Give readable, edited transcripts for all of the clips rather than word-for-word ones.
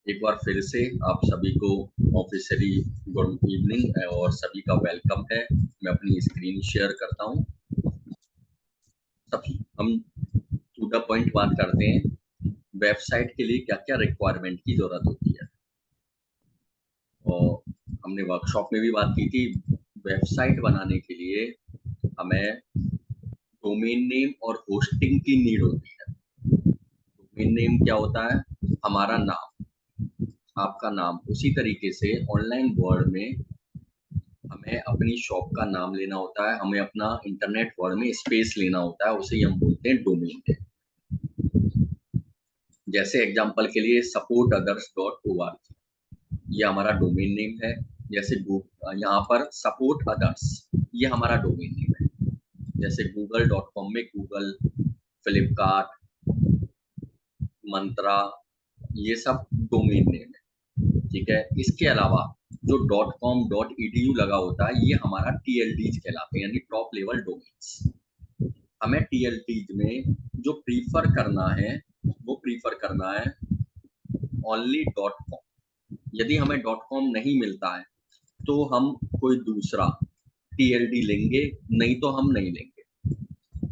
एक बार फिर से आप सभी को ऑफिशियली गुड इवनिंग और सभी का वेलकम है। मैं अपनी स्क्रीन शेयर करता हूँ। सब हम टू द पॉइंट बात करते हैं। वेबसाइट के लिए क्या क्या रिक्वायरमेंट की जरूरत होती है, और हमने वर्कशॉप में भी बात की थी। वेबसाइट बनाने के लिए हमें डोमेन नेम और होस्टिंग की नीड होती है। डोमेन नेम क्या होता है? हमारा नाम, आपका नाम। उसी तरीके से ऑनलाइन वर्ल्ड में हमें अपनी शॉप का नाम लेना होता है, हमें अपना इंटरनेट वर्ल्ड में स्पेस लेना होता है, उसे हम बोलते हैं डोमेन नेम। जैसे एग्जांपल के लिए supportothers.org, ये हमारा डोमेन नेम है। जैसे यहाँ पर सपोर्ट अदर्स, ये हमारा डोमेन नेम है। जैसे google.com में गूगल, फ्लिपकार्ट, मंत्रा, ये सब डोमेन नेम है। ठीक है। इसके अलावा जो .com.edu लगा होता है, ये हमारा TLDs कहलाते हैं, यानी टॉप लेवल डोमेन्स। हमें TLDs में जो प्रीफर करना है, वो प्रीफर करना है ओनली .com। यदि हमें .com नहीं मिलता है तो हम कोई दूसरा TLD लेंगे, नहीं तो हम नहीं लेंगे।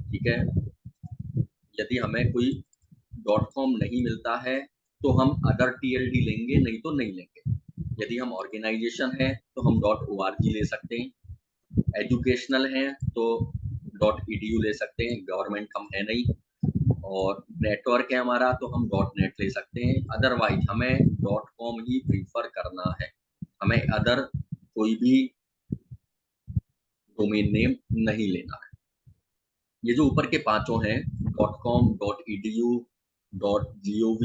ठीक है। यदि हमें कोई .com नहीं मिलता है तो हम अदर TLD लेंगे, नहीं तो नहीं लेंगे। यदि हम ऑर्गेनाइजेशन है तो हम .org ले सकते हैं। एजुकेशनल है तो .edu ले सकते हैं, गवर्नमेंट हम है नहीं। और नेटवर्क है हमारा तो हम .net ले सकते हैं। अदरवाइज हमें .com ही प्रीफर करना है, हमें अदर कोई भी डोमेन नेम नहीं लेना है। ये जो ऊपर के पांचों हैं, .com, .edu, .gov,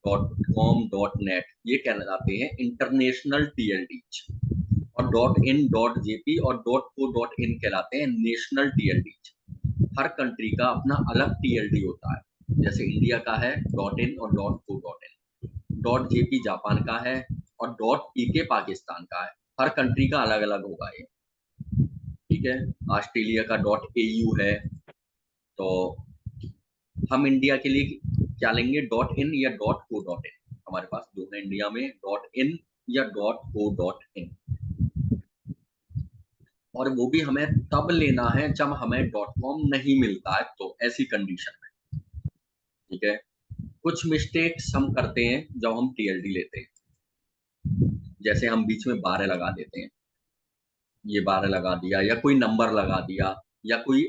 .com, .net, ये कहलाते हैं इंटरनेशनल TLDs। और .in, .jp और .co.in कहलाते हैं नेशनल TLDs। हर कंट्री का अपना अलग TLD होता है। जैसे इंडिया का है .in और .co.in, .jp जापान का है और .pk पाकिस्तान का है। हर कंट्री का अलग अलग होगा ये। ठीक है। ऑस्ट्रेलिया का .au है। तो हम इंडिया के लिए क्या लेंगे? .in या .co.in। हमारे पास दो है इंडिया में, .in या .co.in। और वो भी हमें तब लेना है जब हमें .com नहीं मिलता है, तो ऐसी कंडीशन में। ठीक है। कुछ मिस्टेक्स हम करते हैं जब हम TLD लेते हैं। जैसे हम बीच में बारह लगा देते हैं, ये बारह लगा दिया, या कोई नंबर लगा दिया, या कोई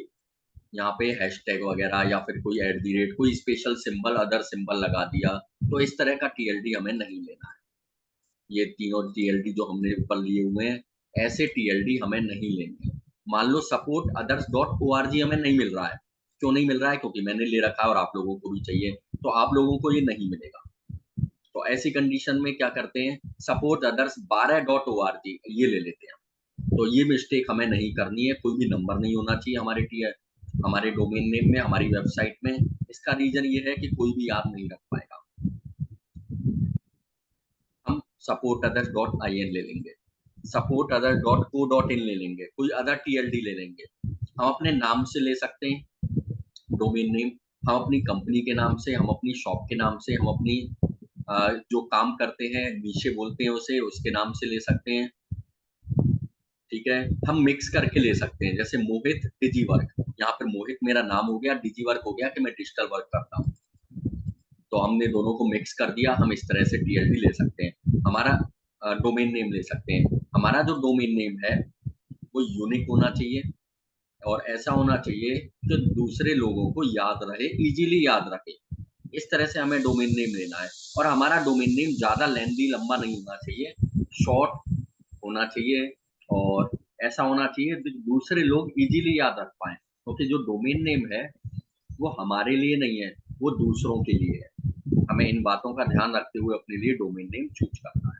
यहाँ पे हैशटैग वगैरह, या फिर कोई @ कोई स्पेशल सिंबल, अदर सिंबल लगा दिया। तो इस तरह का TLD हमें नहीं लेना है। ये तीनों TLD जो हमने ऊपर लिए हुए हैं, ऐसे TLD हमें नहीं लेंगे। मान लो supportothers.org हमें नहीं मिल रहा है। क्यों नहीं मिल रहा है? क्योंकि मैंने ले रखा है और आप लोगों को भी चाहिए, तो आप लोगों को ये नहीं मिलेगा। तो ऐसी कंडीशन में क्या करते हैं, सपोर्ट अदर्स 12.org ये ले लेते हैं। तो ये मिस्टेक हमें नहीं करनी है। कोई भी नंबर नहीं होना चाहिए हमारे डोमेन नेम में, हमारी वेबसाइट में। इसका रीजन ये है कि कोई भी याद नहीं रख पाएगा। हम supportothers.in ले लेंगे, supportothers.co.in ले लेंगे, कोई अदर TLD ले लेंगे। हम अपने नाम से ले सकते हैं डोमेन नेम, हम अपनी कंपनी के नाम से, हम अपनी शॉप के नाम से, हम अपनी जो काम करते हैं नीचे बोलते हैं उसे, उसके नाम से ले सकते हैं। ठीक है। हम मिक्स करके ले सकते हैं, जैसे मोहित डिजी वर्क, यहाँ पर मोहित मेरा नाम हो गया, डिजी वर्क हो गया कि मैं डिजिटल वर्क करता हूँ। तो हमने दोनों को मिक्स कर दिया। हम इस तरह से TLD ले सकते हैं, हमारा डोमेन नेम ले सकते हैं। हमारा जो डोमेन नेम है वो यूनिक होना चाहिए, और ऐसा होना चाहिए कि दूसरे लोगों को याद रहे, इजीली याद रखे। इस तरह से हमें डोमेन नेम लेना है। और हमारा डोमेन नेम ज्यादा लेंदी, लंबा नहीं होना चाहिए, शॉर्ट होना चाहिए। और ऐसा होना चाहिए कि दूसरे लोग इजीली याद रख पाए, क्योंकि जो डोमेन नेम है वो हमारे लिए नहीं है, वो दूसरों के लिए है। हमें इन बातों का ध्यान रखते हुए अपने लिए डोमेन नेम चूज करना है।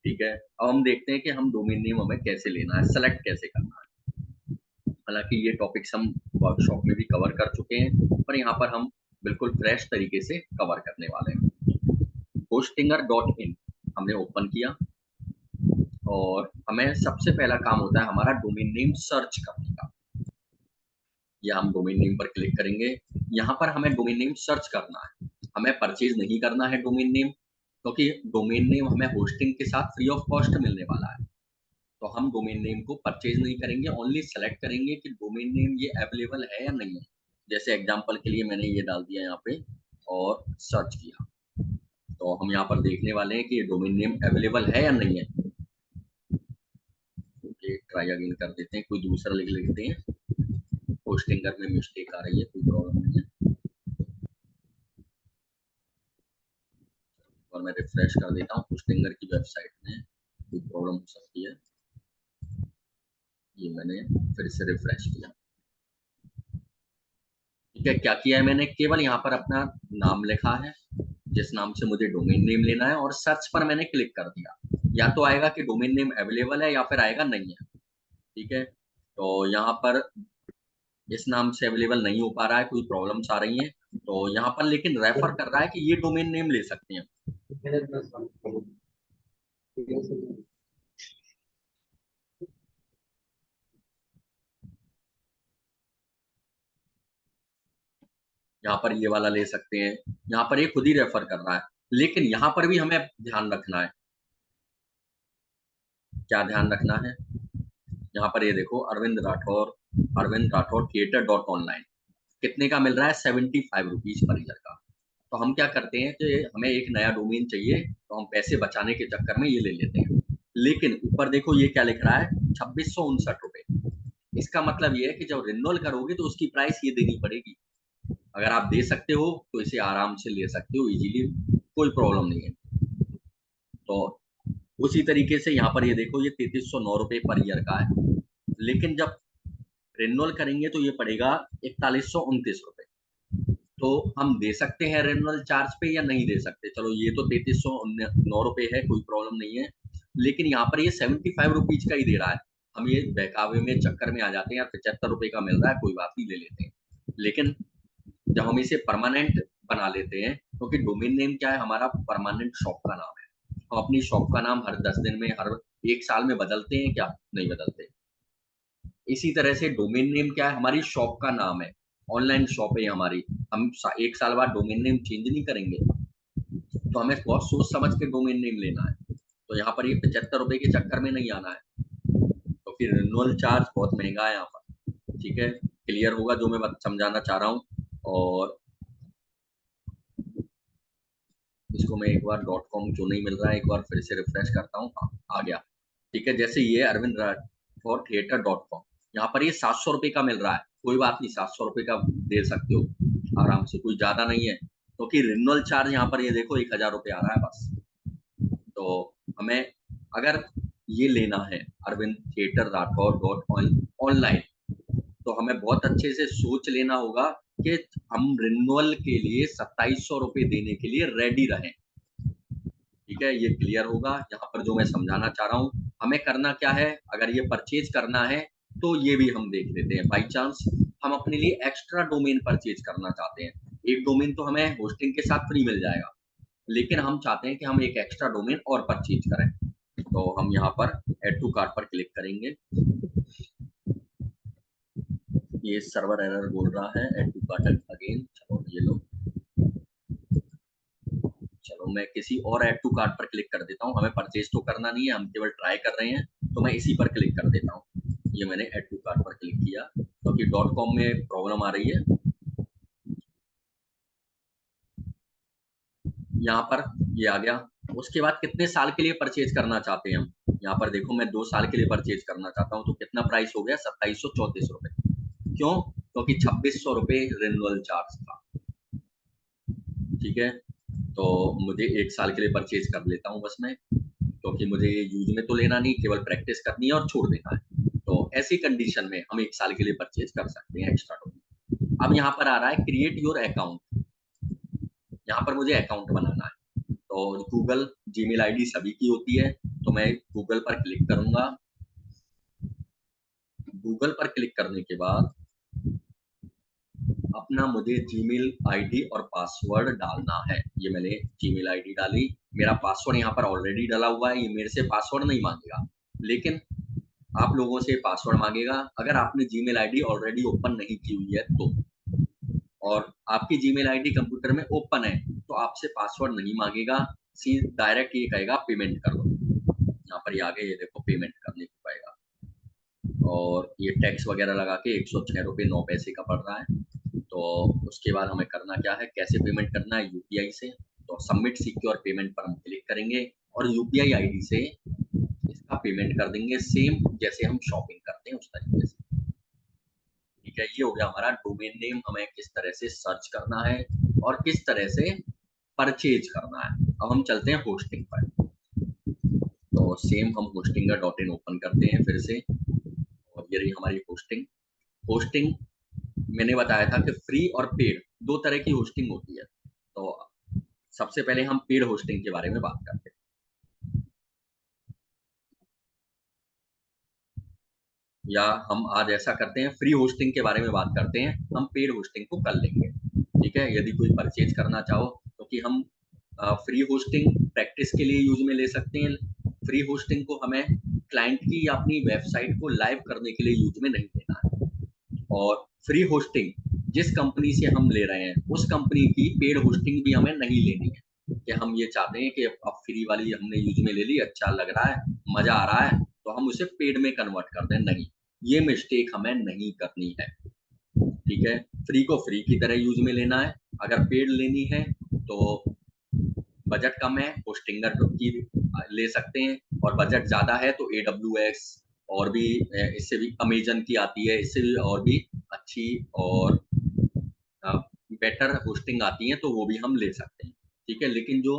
ठीक है। अब हम देखते हैं कि हम डोमेन नेम हमें कैसे लेना है, सेलेक्ट कैसे करना है। हालांकि ये टॉपिक्स हम वर्कशॉप में भी कवर कर चुके हैं, पर यहाँ पर हम बिल्कुल फ्रेश तरीके से कवर करने वाले हैं। hostinger.in हमने ओपन किया, और हमें सबसे पहला काम होता है हमारा डोमेन नेम सर्च करने का। या हम डोमेन नेम पर क्लिक करेंगे। यहाँ पर हमें डोमेन नेम सर्च करना है, हमें परचेज नहीं करना है डोमेन नेम। क्योंकि डोमेन नेम हमें होस्टिंग के साथ फ्री ऑफ कॉस्ट मिलने वाला है। तो हम डोमेन नेम को परचेज नहीं करेंगे, ओनली सेलेक्ट करेंगे कि डोमेन नेम ये अवेलेबल है या नहीं है। जैसे एग्जांपल के लिए मैंने ये डाल दिया यहाँ पे और सर्च किया, तो हम यहाँ पर देखने वाले हैं कि ये डोमेन नेम अवेलेबल है या नहीं है। ओके, ट्राई अगेन कर देते हैं, कोई दूसरा लिख लेते हैं। होस्टिंगर में मिस्टेक आ रही है, कोई प्रॉब्लम नहीं है, और मैं रिफ्रेश कर देता हूँ। होस्टिंगर की वेबसाइट में कोई प्रॉब्लम हो सकती है। ये मैंने फिर से रिफ्रेश किया। ठीक है, क्या किया है मैंने, केवल यहाँ पर अपना नाम लिखा है जिस नाम से मुझे डोमेन नेम लेना है, और सर्च पर मैंने क्लिक कर दिया। या तो आएगा कि डोमेन नेम अवेलेबल है या फिर आएगा नहीं है। ठीक है, तो यहाँ पर इस नाम से अवेलेबल नहीं हो पा रहा है, कोई प्रॉब्लम्स आ रही हैं, तो यहाँ पर लेकिन रेफर कर रहा है कि ये डोमेन नेम ले सकते हैं। यहाँ पर ये वाला ले सकते हैं, यहाँ पर ये खुद ही रेफर कर रहा है। लेकिन यहाँ पर भी हमें ध्यान रखना है। क्या ध्यान रखना है, यहाँ पर ये देखो, Arvind Rathore theatre dot online कितने का मिल रहा है, 75 रुपीज पर ईयर का। तो हम क्या करते हैं कि हमें एक नया डोमेन चाहिए, तो हम पैसे बचाने के चक्कर में ये ले लेते हैं। लेकिन ऊपर देखो ये क्या लिख रहा है, 2659 रुपए। इसका मतलब ये है कि जब रिन्यूअल करोगे तो उसकी प्राइस ये देनी पड़ेगी। अगर आप दे सकते हो तो इसे आराम से ले सकते हो इजीली, कोई प्रॉब्लम नहीं है। तो उसी तरीके से यहाँ पर ये देखो, ये 3309 रुपए पर ईयर का है। लेकिन जब रिन्यूअल करेंगे तो ये पड़ेगा 4129 रुपए। तो हम दे सकते हैं रिन्यूअल चार्ज पे या नहीं दे सकते। चलो ये तो 3309 रुपए है, कोई प्रॉब्लम नहीं है। लेकिन यहाँ पर ये 75 रुपीज का ही दे रहा है। हम ये बहकावे में चक्कर में आ जाते हैं, यार 75 रुपए का मिल रहा है, कोई बात नहीं, ले लेते हैं। लेकिन जब हम इसे परमानेंट बना लेते हैं, क्योंकि डोमेन नेम क्या है, हमारा परमानेंट शॉप का नाम है। हम अपनी शॉप का नाम हर 10 दिन में, हर 1 साल में बदलते हैं क्या, नहीं बदलते। इसी तरह से डोमेन नेम क्या है, हमारी शॉप का नाम है, ऑनलाइन शॉप है हमारी। हम 1 साल बाद डोमेन नेम चेंज नहीं करेंगे। तो हमें बहुत सोच समझ के डोमेन नेम लेना है। तो यहाँ पर ये 75 रुपए के चक्कर में नहीं आना है। तो फिर रिन्यूअल चार्ज बहुत महंगा है यहाँ पर। ठीक है, क्लियर होगा जो मैं समझाना चाह रहा हूँ। और इसको मैं एक बार .com जो नहीं मिल रहा है, एक बार फिर से रिफ्रेश करता हूँ। आ गया। ठीक है, जैसे ये अरविंद राठौर थिएटर .com, यहाँ पर ये 700 रुपए का मिल रहा है। कोई बात नहीं, 700 रुपए का दे सकते हो आराम से, कोई ज्यादा नहीं है। क्योंकि रिन्यूअल चार्ज यहाँ पर ये देखो 1000 रुपए आ रहा है बस। तो हमें अगर ये लेना है अरविंद थिएटर राठौर .ऑनलाइन, तो हमें बहुत अच्छे से सोच लेना होगा कि हम रिन्यूअल के लिए 2700 रुपए देने के लिए रेडी रहें। ठीक है, ये क्लियर होगा। यहाँ पर जो मैं समझाना चाह रहा हूँ, हमें करना क्या है, अगर ये परचेज करना है तो ये भी हम देख लेते हैं। बाई चांस हम अपने लिए एक्स्ट्रा डोमेन परचेज करना चाहते हैं, एक डोमेन तो हमें होस्टिंग के साथ फ्री मिल जाएगा, लेकिन हम चाहते हैं कि हम एक एक्स्ट्रा डोमेन और परचेज करें। तो हम यहाँ पर एड टू कार्ट पर क्लिक करेंगे। ये सर्वर एरर बोल रहा है, एड टू कार्ट अगेन। चलो ये लो, चलो मैं किसी और ऐड टू कार्ट पर क्लिक कर देता हूँ। हमें परचेज तो करना नहीं है, हम केवल ट्राई कर रहे हैं, तो मैं इसी पर क्लिक कर देता हूँ। ये मैंने ऐड टू कार्ट पर क्लिक किया, क्योंकि .com में प्रॉब्लम आ रही है। यहाँ पर ये आ गया। उसके बाद कितने साल के लिए परचेज करना चाहते हैं हम, यहाँ पर देखो मैं 2 साल के लिए परचेज करना चाहता हूँ। तो कितना प्राइस हो गया, 2734 रुपए। क्यों, क्योंकि 2600 रुपए रिन्यूअल चार्ज था। ठीक है, तो मुझे 1 साल के लिए परचेज कर लेता हूँ बस मैं, क्योंकि मुझे यूज में तो लेना नहीं, केवल प्रैक्टिस करनी है और छोड़ देना है। तो ऐसी कंडीशन में हम 1 साल के लिए परचेज कर सकते हैं एक्स्ट्रा टोकन। अब यहाँ पर आ रहा है क्रिएट योर अकाउंट। यहाँ पर मुझे अकाउंट बनाना है। तो गूगल जीमेल आईडी सभी की होती है, तो मैं गूगल पर क्लिक करूंगा। गूगल पर क्लिक करने के बाद अपना मुझे जीमेल आईडी और पासवर्ड डालना है। ये मैंने जीमेल आईडी डाली, मेरा पासवर्ड यहाँ पर ऑलरेडी डाला हुआ है। ये मेरे से पासवर्ड नहीं मांगेगा, लेकिन आप लोगों से पासवर्ड मांगेगा अगर आपने जीमेल आईडी ऑलरेडी ओपन नहीं की हुई है तो। और आपकी जीमेल आईडी कंप्यूटर में ओपन है तो आपसे पासवर्ड नहीं मांगेगा, डायरेक्ट ये कहेगा पेमेंट कर दो। यहाँ पर ये आगे ये देखो पेमेंट करने को कहेगा, और ये टैक्स वगैरह लगा के 106 रुपये 9 पैसे का पड़ रहा है। तो उसके बाद हमें करना क्या है, कैसे पेमेंट करना है, यूपीआई से। तो सबमिट सिक्योर पेमेंट पर हम क्लिक करेंगे और यूपीआई आईडी से इसका पेमेंट कर देंगे, सेम जैसे हम शॉपिंग करते हैं उस तरीके से। ठीक है, ये हो गया हमारा डोमेन नेम, हमें किस तरह से सर्च करना है और किस तरह से परचेज करना है। अब हम चलते हैं होस्टिंग पर। तो सेम हम होस्टिंग का .in ओपन करते हैं फिर से, और ये रही हमारी होस्टिंग। होस्टिंग मैंने बताया था कि फ्री और पेड दो तरह की होस्टिंग होती है। तो सबसे पहले हम पेड होस्टिंग के बारे में बात करते हैं, या हम आज ऐसा करते हैं फ्री होस्टिंग के बारे में बात करते हैं, हम पेड होस्टिंग को कर लेंगे। ठीक है, यदि कोई परचेज करना चाहो तो कि हम फ्री होस्टिंग प्रैक्टिस के लिए यूज में ले सकते हैं। फ्री होस्टिंग को हमें क्लाइंट की या अपनी वेबसाइट को लाइव करने के लिए यूज में नहीं लेना है। और फ्री होस्टिंग जिस कंपनी से हम ले रहे हैं उस कंपनी की पेड होस्टिंग भी हमें नहीं लेनी है, कि हम ये चाहते हैं कि अब फ्री वाली हमने यूज में ले ली, अच्छा लग रहा है, मजा आ रहा है, तो हम उसे पेड में कन्वर्ट कर दें। नहीं, ये मिस्टेक हमें नहीं करनी है। ठीक है, फ्री को फ्री की तरह यूज में लेना है। अगर पेड लेनी है तो बजट कम है होस्टिंगर की ले सकते हैं, और बजट ज़्यादा है तो AWS और भी इससे भी अमेजन की आती है, इससे भी और भी अच्छी और बेटर होस्टिंग आती है, तो वो भी हम ले सकते हैं। ठीक है, लेकिन जो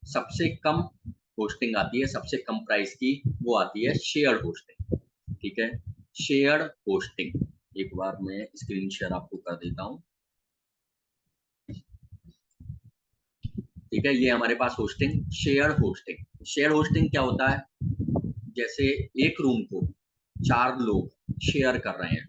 सबसे कम होस्टिंग आती है, सबसे कम प्राइस की, वो आती है शेयर्ड होस्टिंग। ठीक है, शेयर्ड होस्टिंग, एक बार मैं स्क्रीन शेयर आपको कर देता हूँ। ठीक है, ये हमारे पास hosting, share hosting. Share hosting क्या होता है, जैसे एक रूम को 4 लोग शेयर कर रहे हैं।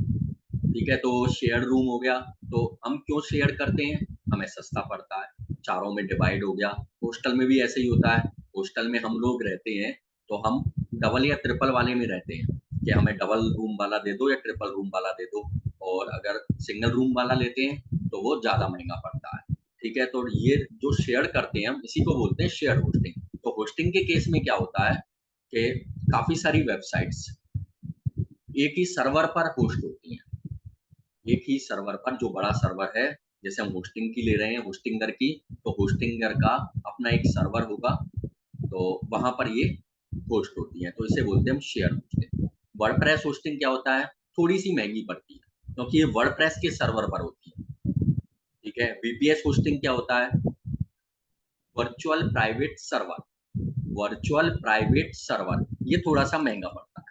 ठीक है, तो शेयर रूम हो गया। तो हम क्यों शेयर करते हैं, हमें सस्ता पड़ता है, चारों में डिवाइड हो गया। हॉस्टल में भी ऐसे ही होता है, हॉस्टल में हम लोग रहते हैं तो हम डबल या ट्रिपल वाले में रहते हैं, कि हमें डबल रूम वाला दे दो या ट्रिपल रूम वाला दे दो, और अगर सिंगल रूम वाला लेते हैं तो वो ज़्यादा महंगा पड़ता है। ठीक है, तो ये जो शेयर करते हैं हम इसी को बोलते हैं शेयर होस्टिंग। तो होस्टिंग के केस में क्या होता है कि काफ़ी सारी वेबसाइट्स एक ही सर्वर पर होस्ट होती हैं। एक ही सर्वर पर, जो बड़ा सर्वर है, जैसे हम होस्टिंग की ले रहे हैं होस्टिंगर की, तो होस्टिंगर का अपना एक सर्वर होगा, तो वहां पर ये होस्ट होती है, तो इसे बोलते हैं हम शेयर होस्टिंग। वर्डप्रेस होस्टिंग क्या होता है, थोड़ी सी महंगी पड़ती है क्योंकि ये वर्डप्रेस के सर्वर पर होती है। ठीक है, VPS होस्टिंग क्या होता है, virtual private server. Virtual private server ये थोड़ा सा महंगा पड़ता है।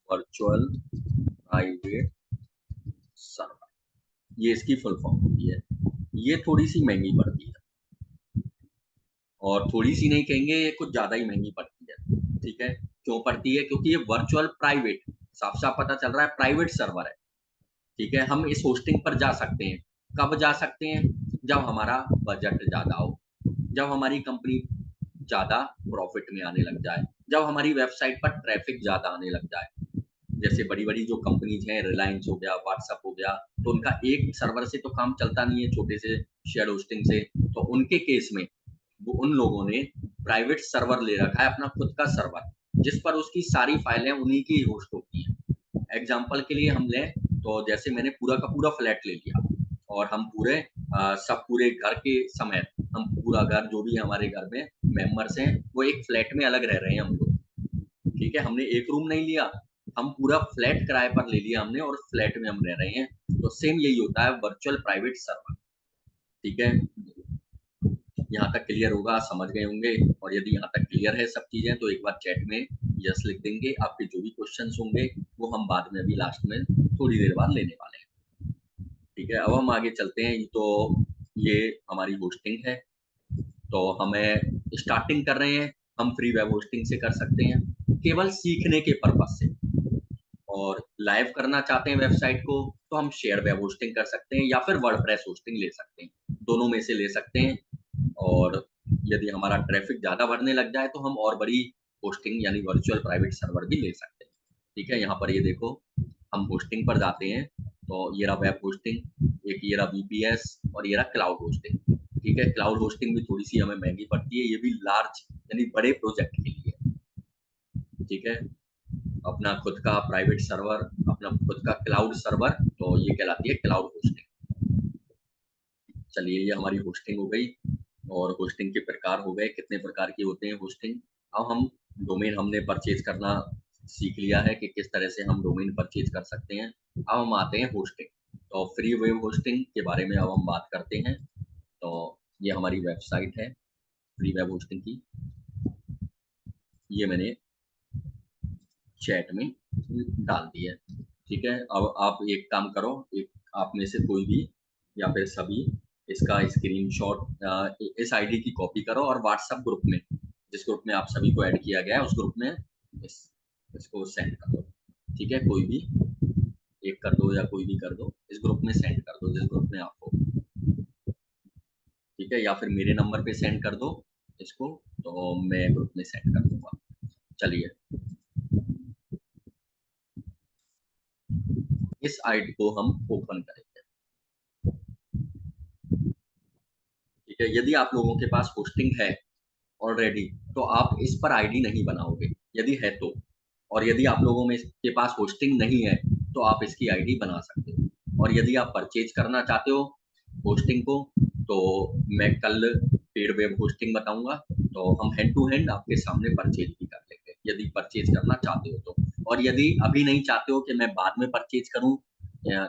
वर्चुअल प्राइवेट सर्वर, ये इसकी फुल फॉर्म होती है। ये थोड़ी सी महंगी पड़ती है, और थोड़ी सी नहीं कहेंगे, ये कुछ ज़्यादा ही महंगी पड़ती है। ठीक है, क्यों पड़ती है, क्योंकि ये वर्चुअल प्राइवेट, साफ साफ पता चल रहा है प्राइवेट सर्वर है। ठीक है, हम इस होस्टिंग पर जा सकते हैं, कब जा सकते हैं, जब हमारा बजट ज़्यादा हो, जब हमारी कंपनी ज़्यादा प्रॉफिट में आने लग जाए, जब हमारी वेबसाइट पर ट्रैफिक ज़्यादा आने लग जाए। जैसे बड़ी-बड़ी जो कंपनीज हैं, रिलायंस हो गया, व्हाट्सएप हो गया, तो उनका एक सर्वर से तो काम चलता नहीं है, छोटे से शेयर होस्टिंग से। तो उनके केस में वो उन लोगों ने प्राइवेट सर्वर ले रखा है, अपना खुद का सर्वर, जिस पर उसकी सारी फाइलें उन्हीं की होस्ट होती हैं। एग्जाम्पल के लिए हम लें तो जैसे मैंने पूरा का पूरा फ्लैट ले लिया, और हम पूरे सब पूरे घर के समेत, हम पूरा घर जो भी हमारे घर में मेंबर्स हैं वो एक फ्लैट में अलग रह रहे हैं हम लोग। ठीक है, हमने एक रूम नहीं लिया, हम पूरा फ्लैट किराए पर ले लिया हमने, और फ्लैट में हम रह रहे हैं। तो सेम यही होता है वर्चुअल प्राइवेट सर्वर। ठीक है, यहाँ तक क्लियर होगा, समझ गए होंगे। और यदि यहाँ तक क्लियर है सब चीजें तो एक बार चैट में यस लिख देंगे। आपके जो भी क्वेश्चंस होंगे वो हम बाद में अभी लास्ट में थोड़ी देर बाद लेने वाले हैं। ठीक है, अब हम आगे चलते हैं। तो ये हमारी होस्टिंग है, तो हमें स्टार्टिंग कर रहे हैं, हम फ्री वेब होस्टिंग से कर सकते हैं केवल सीखने के पर्पज से। और लाइव करना चाहते हैं वेबसाइट को तो हम शेयर वेब होस्टिंग कर सकते हैं, या फिर वर्डप्रेस होस्टिंग ले सकते हैं, दोनों में से ले सकते हैं। और यदि हमारा ट्रैफिक ज़्यादा बढ़ने लग जाए तो हम और बड़ी होस्टिंग यानी वर्चुअल प्राइवेट सर्वर भी ले सकते हैं। ठीक है, यहाँ पर ये देखो हम होस्टिंग पर जाते हैं, तो ये रहा वेब होस्टिंग, एक ये रहा वीपीएस और ये रहा क्लाउड होस्टिंग। ठीक है, क्लाउड होस्टिंग भी थोड़ी-सी हमें महँगी पड़ती है, ये भी लार्ज यानी बड़े प्रोजेक्ट के लिए। ठीक है, अपना खुद का प्राइवेट सर्वर, अपना खुद का क्लाउड सर्वर, तो ये कहलाती है क्लाउड होस्टिंग। चलिए ये हमारी होस्टिंग हो गई और होस्टिंग के प्रकार हो गए, कितने प्रकार की होते हैं होस्टिंग। अब हम डोमेन हमने परचेज़ करना सीख लिया है कि किस तरह से हम डोमेन परचेज़ कर सकते हैं। अब हम आते हैं होस्टिंग, तो फ्री वेब होस्टिंग के बारे में अब हम बात करते हैं। तो ये हमारी वेबसाइट है फ्री वेब होस्टिंग की, ये मैंने चैट में डाल दी है। ठीक है, अब आप एक काम करो, एक आप में से कोई भी या फिर सभी इसका स्क्रीनशॉट इस आईडी की कॉपी करो और व्हाट्सएप ग्रुप में, जिस ग्रुप में आप सभी को ऐड किया गया है उस ग्रुप में इसको सेंड कर दो। ठीक है, कोई भी एक कर दो या कोई भी कर दो, इस ग्रुप में सेंड कर दो जिस ग्रुप में आप हो। ठीक है, या फिर मेरे नंबर पे सेंड कर दो इसको, तो मैं ग्रुप में सेंड कर दूंगा। चलिए इस आईडी को हम ओपन करेंगे। ठीक है, यदि आप लोगों के पास होस्टिंग है ऑलरेडी तो आप इस पर आईडी नहीं बनाओगे, यदि है तो। और यदि आप लोगों में के पास होस्टिंग नहीं है तो आप इसकी आईडी बना सकते हो। और यदि आप परचेज करना चाहते हो होस्टिंग को, तो मैं कल पेड वेब होस्टिंग बताऊंगा, तो हम हैंड टू हैंड आपके सामने परचेज भी कर लेंगे यदि परचेज करना चाहते हो तो। और यदि अभी नहीं चाहते हो कि मैं बाद में परचेज करूं,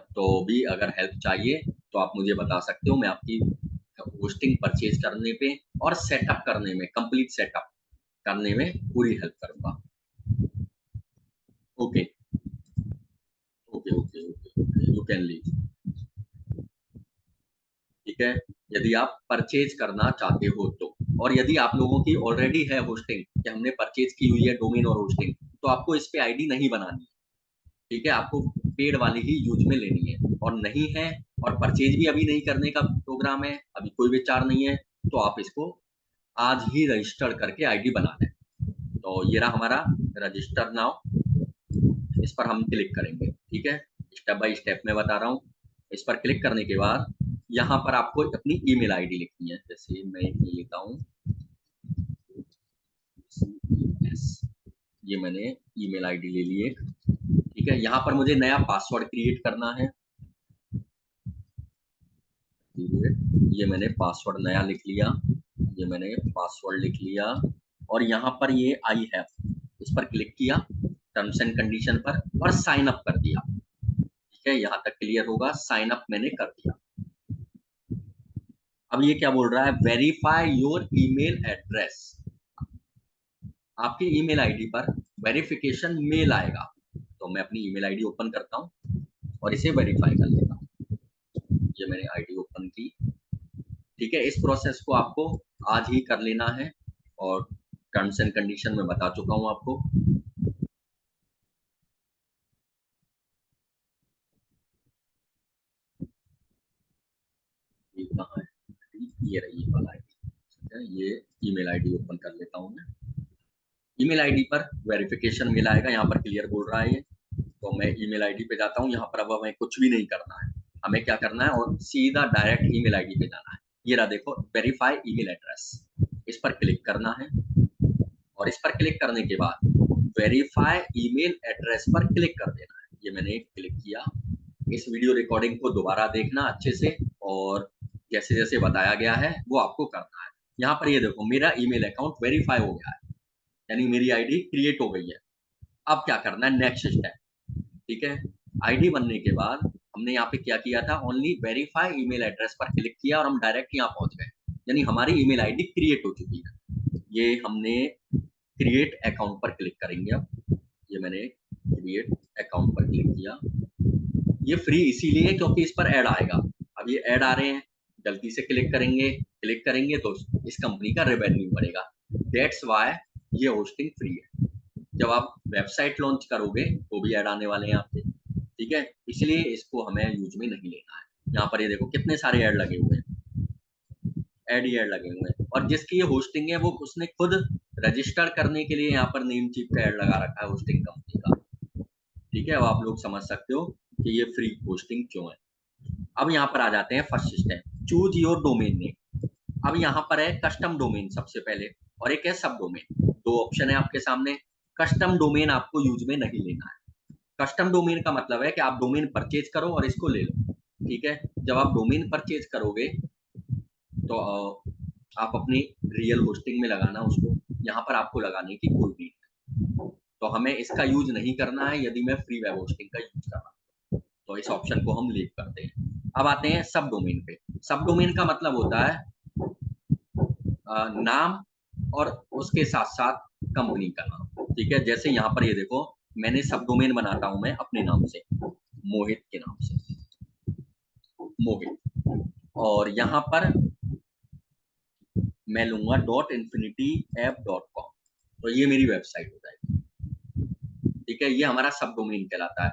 तो भी अगर हेल्प चाहिए तो आप मुझे बता सकते हो, मैं आपकी होस्टिंग परचेज करने पे और सेटअप करने में, कंप्लीट सेटअप करने में पूरी हेल्प करूंगा। Okay okay okay okay okay, you can leave. ठीक है, यदि आप परचेज करना चाहते हो तो। और यदि आप लोगों की ऑलरेडी है होस्टिंग, कि हमने परचेज की हुई है डोमेन और होस्टिंग, तो आपको इस पे आईडी नहीं बनानी है। ठीक है, आपको पेड वाली ही यूज में लेनी है। और नहीं है और परचेज भी अभी नहीं करने का प्रोग्राम है, अभी कोई विचार नहीं है, तो आप इसको आज ही रजिस्टर करके आईडी बना लें। तो ये रहा हमारा रजिस्टर नाउ, इस पर हम क्लिक करेंगे। ठीक है, स्टेप बाय स्टेप मैं बता रहा हूँ। इस पर क्लिक करने के बाद यहाँ पर आपको अपनी ईमेल आईडी लिखनी है। जैसे मैं एक ले लेता हूँ, ये मैंने ईमेल आईडी ले ली एक। ठीक है, यहाँ पर मुझे नया पासवर्ड क्रिएट करना है। ये मैंने पासवर्ड नया लिख लिया, ये मैंने पासवर्ड लिख लिया। और यहाँ पर ये आई हैव, इस पर क्लिक किया टर्म्स एंड कंडीशन पर और साइन अप कर दिया। ठीक है, यहाँ तक क्लियर होगा, साइन अप मैंने कर दिया। अब ये क्या बोल रहा है, वेरीफाई योर ईमेल एड्रेस। आपकी ईमेल आईडी पर वेरिफिकेशन मेल आएगा, तो मैं अपनी ईमेल आईडी ओपन करता हूँ और इसे वेरीफाई कर लेता हूँ। ये मैंने आईडी ओपन की। ठीक है, इस प्रोसेस को आपको आज ही कर लेना है और टर्म्स एंड कंडीशन में बता चुका हूँ आपको। ये कहाँ है, ये रही ईमेल आईडी। ये ईमेल आईडी ओपन कर लेता हूँ मैं। ईमेल आईडी पर वेरिफिकेशन मेल आएगा, यहाँ पर क्लियर बोल रहा है ये। तो मैं ईमेल आईडी पे जाता हूँ, यहाँ पर अब हमें कुछ भी नहीं करना है। हमें क्या करना है, और सीधा डायरेक्ट ईमेल आईडी पे जाना है। ये रहा देखो, वेरीफाई ईमेल एड्रेस, इस पर क्लिक करना है। और इस पर क्लिक करने के बाद वेरीफाई ईमेल एड्रेस पर क्लिक कर देना है। ये मैंने क्लिक किया। इस वीडियो रिकॉर्डिंग को दोबारा देखना अच्छे से, और जैसे जैसे बताया गया है वो आपको करना है। यहाँ पर ये देखो, मेरा ईमेल अकाउंट वेरीफाई हो गया है, यानी मेरी आईडी क्रिएट हो गई है। अब क्या करना है, नेक्स्ट स्टेप। ठीक है, आईडी बनने के बाद हमने यहाँ पे क्या किया था, ओनली वेरीफाई ईमेल एड्रेस पर क्लिक किया और हम डायरेक्ट यहाँ पहुंच गए, यानी हमारी ईमेल आईडी क्रिएट हो चुकी है। ये हमने क्रिएट अकाउंट पर क्लिक करेंगे। अब ये मैंने क्रिएट अकाउंट पर क्लिक किया। ये फ्री इसीलिए क्योंकि इस पर ऐड आएगा। अब ये ऐड आ रहे हैं, गलती से क्लिक करेंगे तो इस कंपनी का रेवेन्यू बढ़ेगा। दैट्स व्हाई ये होस्टिंग फ्री है। जब आप वेबसाइट लॉन्च करोगे तो भी ऐड आने वाले हैं आपके। ठीक है, इसलिए इसको हमें यूज में नहीं लेना है। यहाँ पर ये देखो कितने सारे ऐड लगे हुए हैं। ऐड ही ऐड लगे हुए हैं, और जिसकी ये होस्टिंग है वो उसने खुद रजिस्टर करने के लिए यहाँ पर नेम चीफ का ऐड लगा रखा है होस्टिंग कंपनी का। ठीक है, अब आप लोग समझ सकते हो कि ये फ्री होस्टिंग क्यों है। अब यहाँ पर आ जाते हैं first step, choose your domain name. अब यहाँ पर है कस्टम डोमेन सबसे पहले, और एक है सब डोमेन। दो ऑप्शन है आपके सामने। कस्टम डोमेन आपको यूज में नहीं लेना है। कस्टम डोमेन का मतलब है कि आप डोमेन परचेज करो और इसको ले लो। ठीक है, जब आप डोमेन परचेज करोगे तो आप अपनी रियल होस्टिंग में लगाना उसको, यहाँ पर आपको लगाने की कोई नीड नहीं। तो हमें इसका यूज नहीं करना है यदि मैं फ्री वेब होस्टिंग का यूज कर रहा हूँ, तो इस ऑप्शन को हम लीव करते हैं। अब आते हैं सब डोमेन पे। सब डोमेन का मतलब होता है नाम और उसके साथ साथ कंपनी का नाम। ठीक है, जैसे यहाँ पर ये देखो, मैंने सब डोमेन बनाता हूं मैं अपने नाम से, मोहित के नाम से, मोहित, और यहाँ पर मैं लूंगा .infinityApp.com, तो ये मेरी वेबसाइट हो जाएगी। ठीक है, ये हमारा सब डोमेन कहलाता है।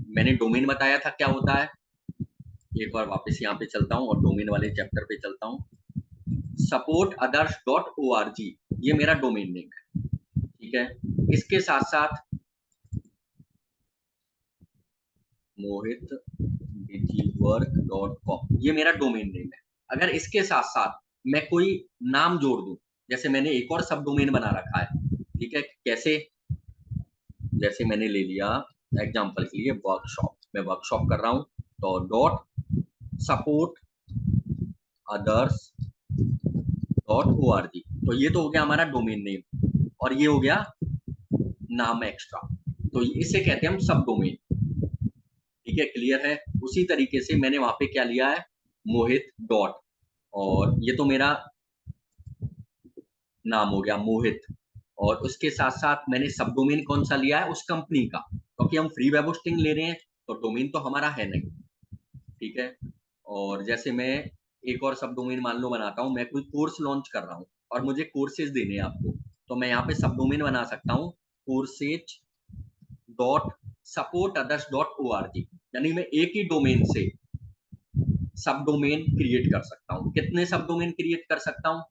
मैंने डोमेन बताया था क्या होता है, एक बार वापस यहाँ पे चलता हूँ और डोमेन वाले चैप्टर पे चलता हूँ। supportothers.org, ये मेरा डोमेन नेम है। ठीक है, इसके साथ साथ mohitdigiwork.com, ये मेरा डोमेन नेम है। अगर इसके साथ साथ मैं कोई नाम जोड़ दूं, जैसे मैंने एक और सब डोमेन बना रखा है। ठीक है, कैसे, जैसे मैंने ले लिया एग्जांपल के लिए वर्कशॉप, मैं वर्कशॉप कर रहा हूं, तो .supportothers.org, तो ये तो हो गया हमारा डोमेन नेम, और ये हो गया नाम एक्स्ट्रा, तो इसे कहते हैं हम सब डोमेन। ठीक है, क्लियर है। उसी तरीके से मैंने वहां पे क्या लिया है, मोहित डॉट, और ये तो मेरा नाम हो गया मोहित, और उसके साथ साथ मैंने सब डोमेन कौन सा लिया है, उस कंपनी का, क्योंकि हम फ्री वेब होस्टिंग ले रहे हैं तो डोमेन तो हमारा है नहीं। ठीक है, और जैसे मैं एक और सब डोमेन मान लो बनाता हूँ, मैं कोई कोर्स लॉन्च कर रहा हूँ और मुझे कोर्सेज देने हैं आपको, तो मैं यहाँ पे सब डोमेन बना सकता हूँ courses.supportothers.org, यानी मैं एक ही डोमेन से सब डोमेन क्रिएट कर सकता हूँ। कितने सब डोमेन क्रिएट कर सकता हूँ,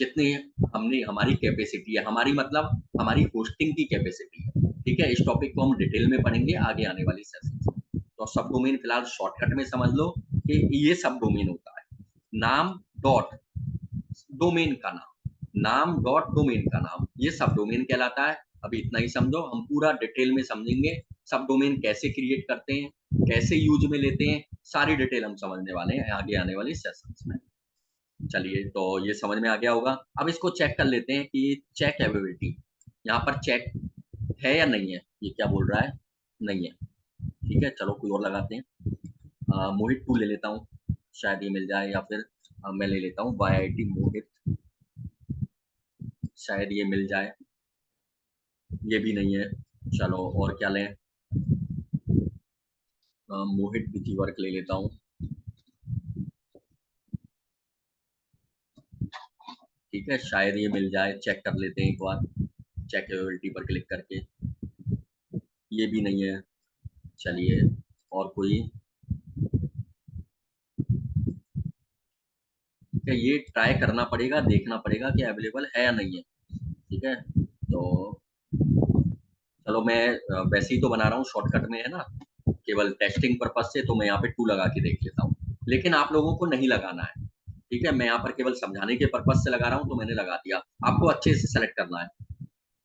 जितनी हमने हमारी कैपेसिटी है, हमारी मतलब हमारी होस्टिंग की कैपेसिटी है। ठीक है, इस टॉपिक को हम डिटेल में पढ़ेंगे आगे आने वाली सेशन। तो सब डोमेन फिलहाल शॉर्टकट में समझ लो कि ये सब डोमेन होता है, नाम डॉट डोमेन का नाम, नाम डॉट डोमेन का नाम, ये सब डोमेन कहलाता है। अभी इतना ही समझो, हम पूरा डिटेल में समझेंगे सब डोमेन कैसे क्रिएट करते हैं, कैसे यूज में लेते हैं, सारी डिटेल हम समझने वाले हैं आगे आने वाली सेशंस में। चलिए, तो ये समझ में आ गया होगा। अब इसको चेक कर लेते हैं कि चेक एबिलिटी, यहाँ पर चेक है या नहीं है, ये क्या बोल रहा है, नहीं है। ठीक है, चलो कोई और लगाते हैं, मोहित 2 ले लेता हूँ, शायद ये मिल जाए, या फिर मैं ले लेता हूँ YIT मोहित, शायद ये मिल जाए, ये भी नहीं है। चलो और क्या लें, मोहित डिजी वर्क ले लेता हूँ। ठीक है, शायद ये मिल जाए, चेक कर लेते हैं एक बार, चेक एबिलिटी पर क्लिक करके, ये भी नहीं है। चलिए, और कोई, ठीक है, ये ट्राई करना पड़ेगा, देखना पड़ेगा कि अवेलेबल है या नहीं है। ठीक है, तो चलो मैं वैसे ही तो बना रहा हूँ, शॉर्टकट में है ना, केवल टेस्टिंग पर्पज से, तो मैं यहाँ पे 2 लगा के देख लेता हूँ, लेकिन आप लोगों को नहीं लगाना है। ठीक है, मैं यहाँ पर केवल समझाने के पर्पज से लगा रहा हूँ, तो मैंने लगा दिया, आपको अच्छे से सेलेक्ट करना है।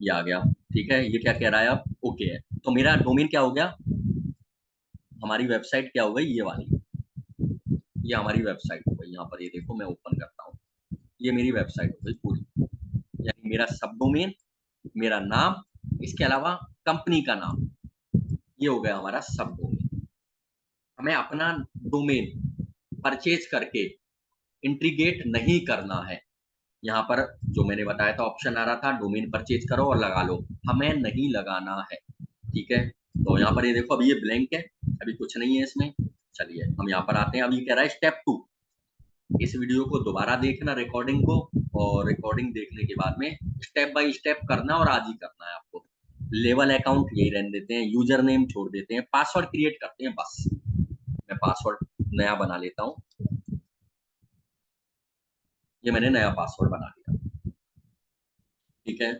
ये आ गया। ठीक है, ये क्या कह रहा है अब, ओके है, तो मेरा डोमेन क्या हो गया, हमारी वेबसाइट क्या हो गई, ये वाली, ये हमारी वेबसाइट हो गई। यहाँ पर ये देखो, मैं ओपन करता हूँ, ये मेरी वेबसाइट हो गई पूरी, यानी मेरा सब डोमेन, मेरा नाम, इसके अलावा कंपनी का नाम, ये हो गया हमारा सब डोमेन। हमें अपना डोमेन परचेज करके इंटीग्रेट नहीं करना है। यहाँ पर जो मैंने बताया था ऑप्शन आ रहा था, डोमेन परचेज करो और लगा लो, हमें नहीं लगाना है। ठीक है, तो यहाँ पर ये देखो, अभी ये ब्लैंक है, अभी कुछ नहीं है इसमें। चलिए, हम यहाँ पर आते हैं, अभी कह रहा है स्टेप 2, इस वीडियो को दोबारा देखना रिकॉर्डिंग को, और रिकॉर्डिंग देखने के बाद में स्टेप बाय स्टेप करना, और आज ही करना है आपको। लेवल अकाउंट यही रहने देते हैं, यूजर नेम छोड़ देते हैं, पासवर्ड क्रिएट करते हैं बस। मैं पासवर्ड नया बना लेता हूँ, ये मैंने नया पासवर्ड बना लिया। ठीक है,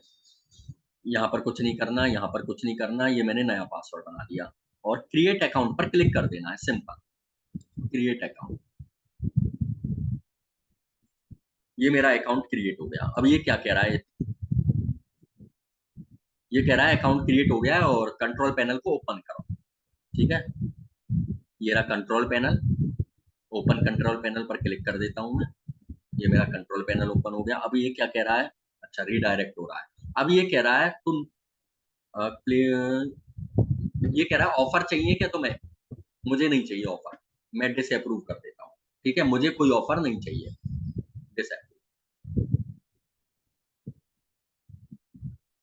यहाँ पर कुछ नहीं करना, यहाँ पर कुछ नहीं करना, ये मैंने नया पासवर्ड बना लिया और क्रिएट अकाउंट पर क्लिक कर देना है, सिंपल। क्रिएट अकाउंट, ये मेरा अकाउंट क्रिएट हो गया। अब ये क्या कह रहा है, ये कह रहा है अकाउंट क्रिएट हो गया है और कंट्रोल पैनल को ओपन करो। ठीक है, ये रहा control panel, open control panel पर क्लिक कर देता हूँ मैं। ये मेरा कंट्रोल पैनल ओपन हो गया। अब ये क्या कह रहा है, अच्छा रीडायरेक्ट हो रहा है। अब ये कह रहा है तुम प्ले, ये कह रहा है ऑफर चाहिए क्या तुम्हें, मुझे नहीं चाहिए ऑफर, मैं डिसअप्रूव कर देता हूँ। ठीक है, मुझे कोई ऑफर नहीं चाहिए, डिसअप्रूव।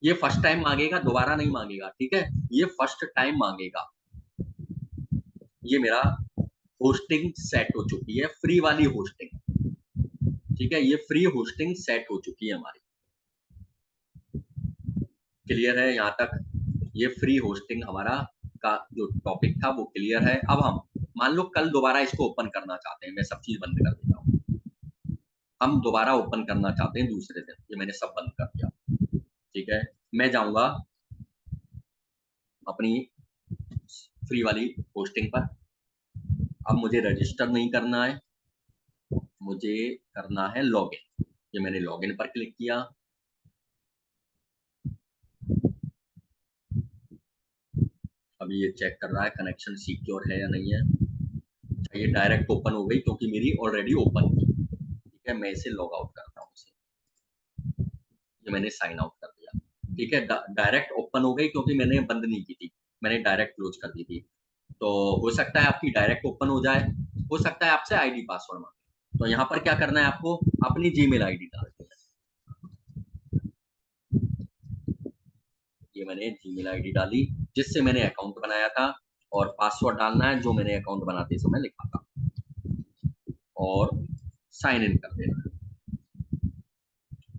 ये फर्स्ट टाइम मांगेगा, दोबारा नहीं मांगेगा। ठीक है, ये फर्स्ट टाइम मांगेगा। ये मेरा होस्टिंग सेट हो चुकी है, फ्री वाली होस्टिंग। ठीक है, ये फ्री होस्टिंग सेट हो चुकी है हमारी। क्लियर है यहाँ तक, ये फ्री होस्टिंग हमारा का जो टॉपिक था वो क्लियर है। अब हम मान लो कल दोबारा इसको ओपन करना चाहते हैं, मैं सब चीज बंद कर देता हूँ। हम दोबारा ओपन करना चाहते हैं दूसरे दिन, ये मैंने सब बंद कर दिया। ठीक है, मैं जाऊंगा अपनी फ्री वाली होस्टिंग पर। अब मुझे रजिस्टर नहीं करना है, मुझे करना है लॉगिन। ये मैंने लॉगिन पर क्लिक किया। अभी ये चेक कर रहा है कनेक्शन सिक्योर है या नहीं है। ये डायरेक्ट ओपन हो गई क्योंकि मेरी ऑलरेडी ओपन थी। ठीक है, मैं इसे लॉग आउट करता हूँ इसे। ये मैंने साइन आउट कर दिया। ठीक है, डायरेक्ट ओपन हो गई क्योंकि मैंने बंद नहीं की थी, मैंने डायरेक्ट क्लोज कर दी थी। तो हो सकता है आपकी डायरेक्ट ओपन हो जाए, हो सकता है आपसे आईडी पासवर्ड मांगे। तो यहाँ पर क्या करना है आपको, अपनी जीमेल आईडी डालनी है। ये मैंने जीमेल आईडी डाली जिससे मैंने अकाउंट बनाया था, और पासवर्ड डालना है जो मैंने अकाउंट बनाते समय लिखा था, और साइन इन कर देना है।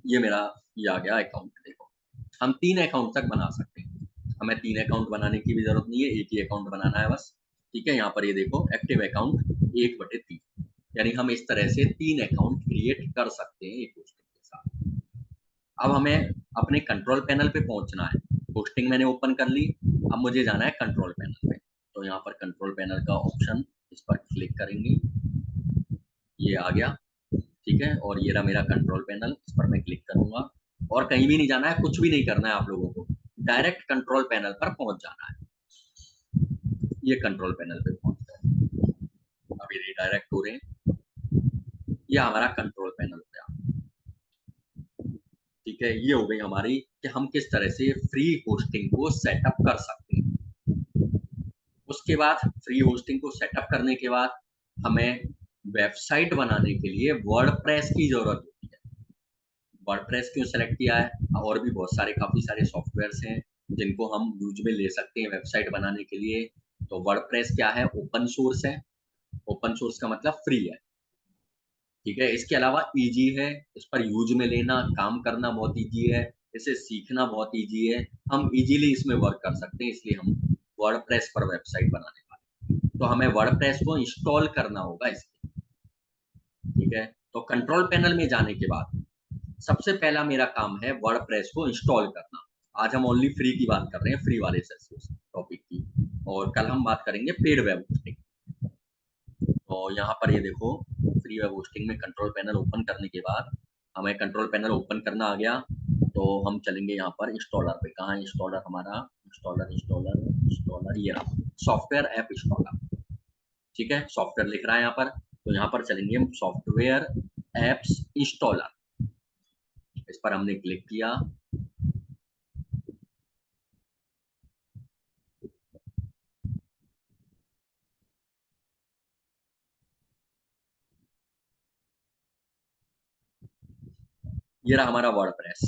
ये मेरा ये आ गया अकाउंट। देखो, हम 3 अकाउंट तक बना सकते हैं, हमें 3 अकाउंट बनाने की भी जरूरत नहीं है, एक ही अकाउंट बनाना है बस। ठीक है, यहाँ पर ये देखो एक्टिव अकाउंट 1/3, यानी हम इस तरह से 3 अकाउंट क्रिएट कर सकते हैं एक होस्टिंग के साथ। अब हमें अपने कंट्रोल पैनल पे पहुंचना है। होस्टिंग मैंने ओपन कर ली, अब मुझे जाना है कंट्रोल पैनल पे। तो यहाँ पर कंट्रोल पैनल का ऑप्शन, इस पर क्लिक करेंगे, ये आ गया। ठीक है, और ये रहा मेरा कंट्रोल पैनल, इस पर मैं क्लिक करूंगा। और कहीं भी नहीं जाना है, कुछ भी नहीं करना है आप लोगों को, डायरेक्ट कंट्रोल पैनल पर पहुंच जाना है। ये कंट्रोल पैनल पे पहुंच गए, अभी रिडायरेक्ट हो रहे हैं। ये हमारा कंट्रोल पैनल हो गया। ठीक है, ये हो गई हमारी कि हम किस तरह से फ्री होस्टिंग को सेटअप कर सकते हैं। उसके बाद फ्री होस्टिंग को सेटअप करने के बाद हमें वेबसाइट बनाने के लिए वर्डप्रेस की जरूरत होती है। वर्डप्रेस क्यों सेलेक्ट किया है, और भी बहुत सारे काफी सारे सॉफ्टवेयर्स हैं जिनको हम यूज में ले सकते हैं वेबसाइट बनाने के लिए। तो वर्डप्रेस क्या है, ओपन सोर्स है। ओपन सोर्स का मतलब फ्री है। ठीक है, इसके अलावा इजी है, इस पर यूज में लेना, काम करना बहुत इजी है, इसे सीखना बहुत इजी है, हम इजीली इसमें वर्क कर सकते हैं, इसलिए हम वर्डप्रेस पर वेबसाइट बनाने वाले हैं। तो हमें वर्डप्रेस को इंस्टॉल करना होगा इसके। ठीक है, तो कंट्रोल पैनल में जाने के बाद सबसे पहला मेरा काम है वर्डप्रेस को इंस्टॉल करना। आज हम ओनली फ्री की बात कर रहे हैं, फ्री वाले सेशन टॉपिक की, और कल हम बात करेंगे पेड वेब होस्टिंग। तो यहाँ पर ये देखो, फ्री वेब होस्टिंग में कंट्रोल पैनल ओपन करने के बाद हमें कंट्रोल पैनल ओपन करना आ गया। तो हम चलेंगे यहाँ पर इंस्टॉलर पे। कहाँ है इंस्टॉलर हमारा, इंस्टॉलर इंस्टॉलर इंस्टॉलर, ये रहा सॉफ्टवेयर ऐप इंस्टॉलर। ठीक है, सॉफ्टवेयर लिख रहा है यहाँ पर, तो यहाँ पर चलेंगे हम सॉफ्टवेयर एप्स इंस्टॉलर, इस पर हमने क्लिक किया। ये रहा हमारा वर्डप्रेस,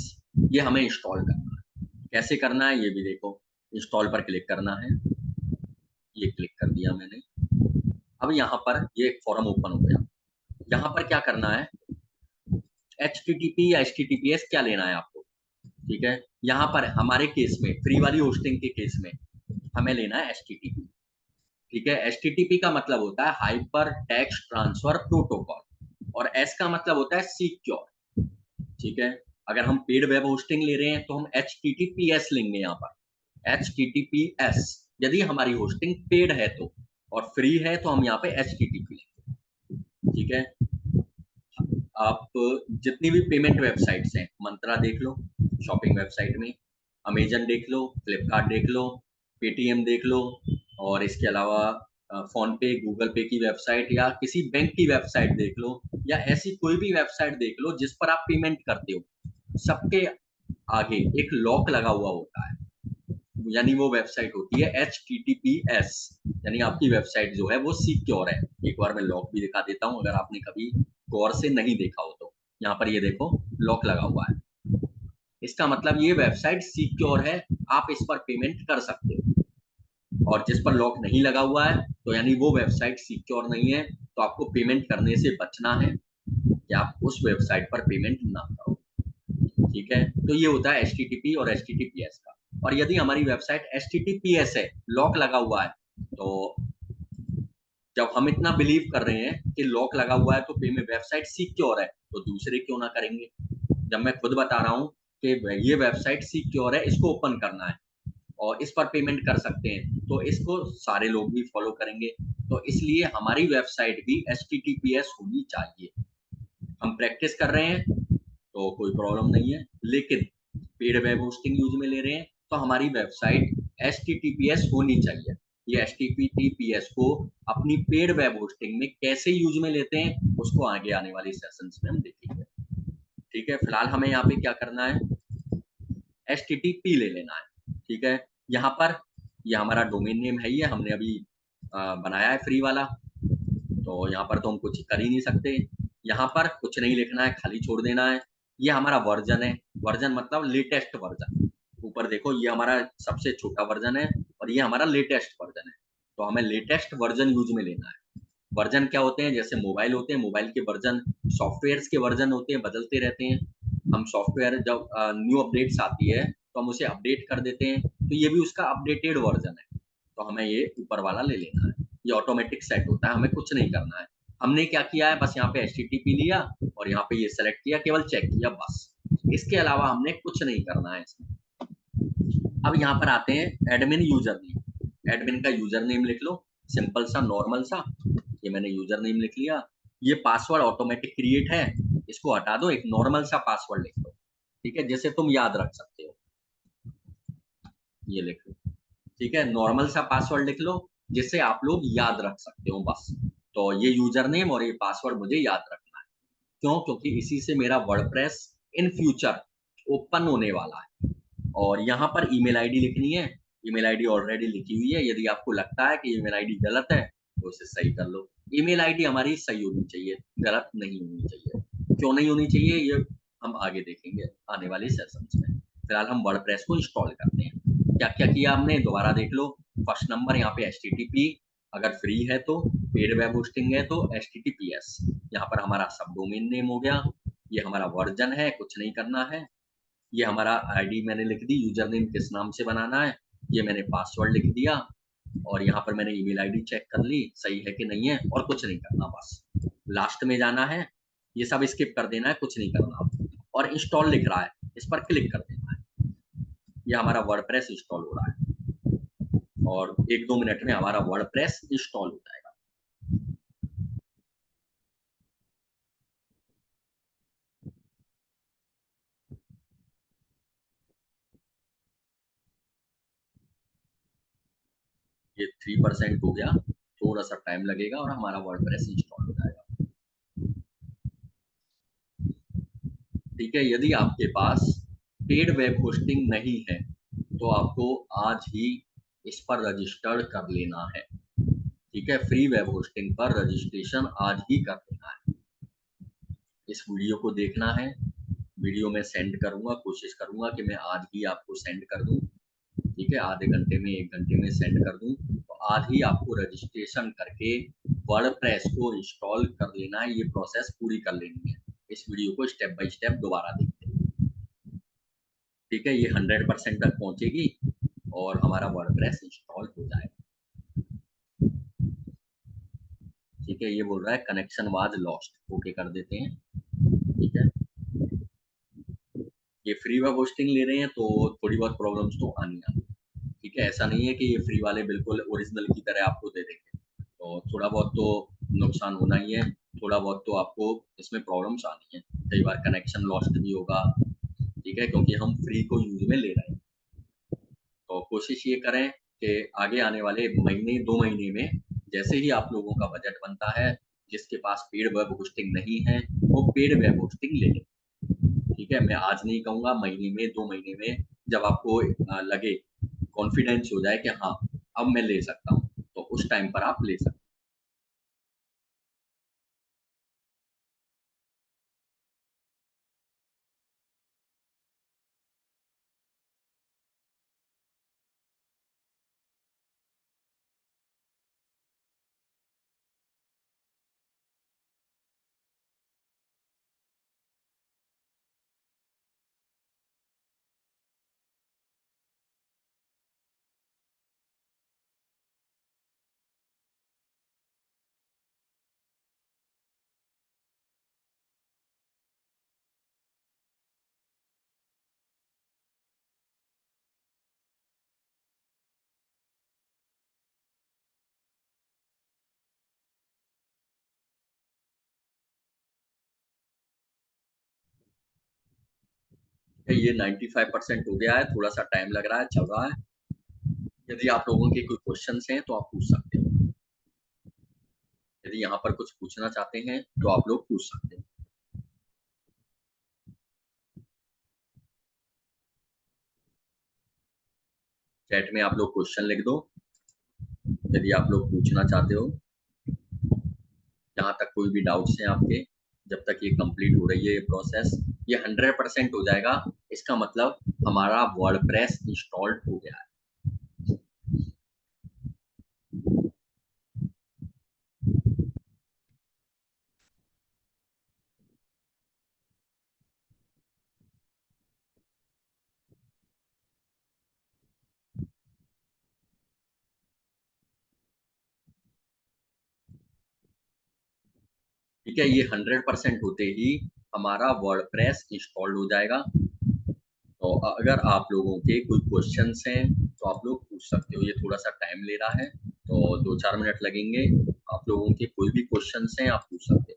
ये हमें इंस्टॉल करना है। कैसे करना है ये भी देखो, इंस्टॉल पर क्लिक करना है, ये क्लिक कर दिया मैंने। अब यहाँ पर ये एक फॉर्म ओपन हो गया। यहाँ पर क्या करना है, HTTP या HTTPS क्या लेना है आपको। ठीक है, यहाँ पर हमारे केस में, फ्री वाली होस्टिंग के केस में हमें लेना है HTTP। ठीक है, HTTP का मतलब होता है हाइपर टेक्स्ट ट्रांसफर प्रोटोकॉल। और एस का मतलब होता है सिक्योर। ठीक है, अगर हम पेड वेब होस्टिंग ले रहे हैं तो हम HTTPS लेंगे यहाँ पर, HTTPS। यदि हमारी होस्टिंग पेड है तो, और फ्री है तो हम यहाँ पे HTTP लेंगे। ठीक है, आप जितनी भी पेमेंट वेबसाइट्स हैं, मंत्रा देख लो शॉपिंग वेबसाइट में, अमेजन देख लो, फ्लिपकार्ट देख लो, पेटीएम देख लो, और इसके अलावा फोन पे, गूगल पे की वेबसाइट, या किसी बैंक की वेबसाइट देख लो, या ऐसी कोई भी वेबसाइट देख लो जिस पर आप पेमेंट करते हो, सबके आगे एक लॉक लगा हुआ होता है, यानी वो वेबसाइट होती है HTTPS, यानी आपकी वेबसाइट जो है वो सिक्योर है। एक बार मैं लॉक भी दिखा देता हूँ अगर आपने कभी गौर से नहीं देखा हो तो। यहाँ पर ये देखो लॉक लगा हुआ है, इसका मतलब ये वेबसाइट सिक्योर है, आप इस पर पेमेंट कर सकते हो। और जिस पर लॉक नहीं लगा हुआ है तो यानी वो वेबसाइट सिक्योर नहीं है, तो आपको पेमेंट करने से बचना है कि आप उस वेबसाइट पर पेमेंट ना करो। ठीक है, तो ये होता है HTTP और HTTPS का। और यदि हमारी वेबसाइट HTTPS है, लॉक लगा हुआ है, तो जब हम इतना बिलीव कर रहे हैं कि लॉक लगा हुआ है तो पेमेंट वेबसाइट सिक्योर है, तो दूसरे क्यों ना करेंगे। जब मैं खुद बता रहा हूँ कि ये वेबसाइट सिक्योर है, इसको ओपन करना है और इस पर पेमेंट कर सकते हैं, तो इसको सारे लोग भी फॉलो करेंगे। तो इसलिए हमारी वेबसाइट भी HTTPS होनी चाहिए। हम प्रैक्टिस कर रहे हैं तो कोई प्रॉब्लम नहीं है, लेकिन पेड वेब होस्टिंग यूज में ले रहे हैं तो हमारी वेबसाइट HTTPS होनी चाहिए। ये HTTPS को अपनी पेड वेब होस्टिंग में कैसे यूज में लेते हैं उसको आगे आने वाले सेशंस में हम देखेंगे। ठीक है, फिलहाल हमें यहाँ पे क्या करना है, HTTP ले लेना है। ठीक है, यहाँ पर ये हमारा डोमेन नेम है, ये हमने अभी बनाया है फ्री वाला, तो यहाँ पर तो हम कुछ कर ही नहीं सकते। यहाँ पर कुछ नहीं लिखना है, खाली छोड़ देना है। ये हमारा वर्जन है, वर्जन मतलब लेटेस्ट वर्जन। ऊपर देखो ये हमारा सबसे छोटा वर्जन है और ये हमारा लेटेस्ट वर्जन है, तो हमें लेटेस्ट वर्जन यूज में लेना है। वर्जन क्या होते हैं, जैसे मोबाइल होते हैं, मोबाइल के वर्जन, सॉफ्टवेयर्स के वर्जन होते हैं, बदलते रहते हैं। हम सॉफ्टवेयर जब न्यू अपडेट्स आती है तो हम उसे अपडेट कर देते हैं, तो ये भी उसका अपडेटेड वर्जन है, तो हमें ये ऊपर वाला ले लेना है। ये ऑटोमेटिक सेट होता है, हमें कुछ नहीं करना है। हमने क्या किया है, बस यहाँ पे HTTP लिया और यहाँ पे ये सेलेक्ट किया, केवल चेक किया बस, इसके अलावा हमने कुछ नहीं करना है इसमें। अब यहाँ पर आते हैं एडमिन यूजर नेम। एडमिन का यूजर नेम लिख लो, सिंपल सा नॉर्मल सा, ये मैंने यूजर नेम लिख लिया। ये पासवर्ड ऑटोमेटिक क्रिएट है, इसको हटा दो, एक नॉर्मल सा पासवर्ड लिख लो। ठीक है, जैसे तुम याद रख सकते हो, ये लिख लो। ठीक है, नॉर्मल सा पासवर्ड लिख लो जिससे आप लोग याद रख सकते हो बस। तो ये यूजर नेम और ये पासवर्ड मुझे याद रखना है, क्यों, क्योंकि इसी से मेरा वर्डप्रेस इन फ्यूचर ओपन होने वाला है। और यहाँ पर ईमेल आईडी लिखनी है, ईमेल आईडी ऑलरेडी लिखी हुई है, यदि आपको लगता है कि ईमेल आईडी गलत है तो उसे सही कर लो। ईमेल आईडी हमारी सही होनी चाहिए, गलत नहीं होनी चाहिए। क्यों नहीं होनी चाहिए ये हम आगे देखेंगे आने वाले सेशंस में। फिलहाल हम वर्डप्रेस को इंस्टॉल करते हैं। क्या क्या किया हमने दोबारा देख लो। फर्स्ट नंबर यहाँ पे HTTP, अगर फ्री है तो, पेड वेब होस्टिंग है तो HTTPS। यहाँ पर हमारा सब डोमेन नेम हो गया, ये हमारा वर्जन है, कुछ नहीं करना है। ये हमारा आईडी मैंने लिख दी, यूजर नेम किस नाम से बनाना है, ये मैंने पासवर्ड लिख दिया, और यहाँ पर मैंने ईमेल आईडी चेक कर ली सही है कि नहीं है, और कुछ नहीं करना, बस लास्ट में जाना है, ये सब स्किप कर देना है, कुछ नहीं करना। और इंस्टॉल लिख रहा है, इस पर क्लिक कर देना है, ये हमारा वर्डप्रेस इंस्टॉल हो रहा है और 1-2 मिनट में हमारा वर्डप्रेस इंस्टॉल हो जाएगा। ये 3% हो गया, थोड़ा सा टाइम लगेगा और हमारा वर्डप्रेस इंस्टॉल हो जाएगा। ठीक है, यदि आपके पास पेड वेब होस्टिंग नहीं है तो आपको आज ही इस पर रजिस्टर कर लेना है। ठीक है, फ्री वेब होस्टिंग पर रजिस्ट्रेशन आज ही कर लेना है। इस वीडियो को देखना है, वीडियो में सेंड करूंगा, कोशिश करूंगा कि मैं आज ही आपको सेंड कर दूं। ठीक है, आधे घंटे में 1 घंटे में सेंड कर दूं, तो आज ही आपको रजिस्ट्रेशन करके वर्डप्रेस को इंस्टॉल कर लेना है, ये प्रोसेस पूरी कर लेनी है। इस वीडियो को स्टेप बाय स्टेप दोबारा देखते हैं। ठीक है, ये 100% तक पहुंचेगी और हमारा वर्डप्रेस इंस्टॉल हो जाएगा। ठीक है। है, ये बोल रहा है कनेक्शन वाज लॉस्ट, ओके कर देते हैं। ठीक है, ये फ्री वेब होस्टिंग ले रहे हैं तो थोड़ी बहुत प्रॉब्लम्स तो आनी आनी है। ठीक है, ऐसा नहीं है कि ये फ्री वाले बिल्कुल ओरिजिनल की तरह आपको दे देंगे, तो थोड़ा बहुत तो नुकसान होना ही है, थोड़ा बहुत तो आपको इसमें प्रॉब्लम्स आनी है, कई बार कनेक्शन लॉस्ट भी होगा। ठीक है, क्योंकि हम फ्री को यूज में ले रहे हैं, तो कोशिश ये करें कि आगे आने वाले महीने 2 महीने में जैसे ही आप लोगों का बजट बनता है, जिसके पास पेड वेब होस्टिंग नहीं है, वो पेड वेब होस्टिंग ले लें। ठीक है, मैं आज नहीं कहूँगा, महीने में, 2 महीने में जब आपको लगे, कॉन्फिडेंस हो जाए कि हाँ, अब मैं ले सकता हूँ, तो उस टाइम पर आप ले सकते हैं। ये 95% हो गया है, थोड़ा-सा टाइम लग रहा है, चल रहा है। यदि आप लोगों के कोई क्वेश्चन्स हैं, तो आप पूछ सकते हो। यदि यहाँ पर कुछ पूछना चाहते हैं, तो आप लोग पूछ सकते हैं। चैट में आप लोग क्वेश्चन लिख दो, यदि आप लोग पूछना चाहते हो। जहाँ तक कोई भी डाउट्स हैं आपके, जब तक ये कंप्लीट हो रही है ये प्रोसेस, ये 100% हो जाएगा, इसका मतलब हमारा वर्डप्रेस इंस्टॉल्ड हो गया है। ठीक है, ये 100% होते ही हमारा वर्डप्रेस इंस्टॉल्ड हो जाएगा। तो अगर आप लोगों के कोई क्वेश्चन्स हैं, तो आप लोग पूछ सकते हो। ये थोड़ा-सा टाइम ले रहा है, तो 2-4 मिनट लगेंगे। आप लोगों के कोई भी क्वेश्चन्स हैं, आप पूछ सकते हो।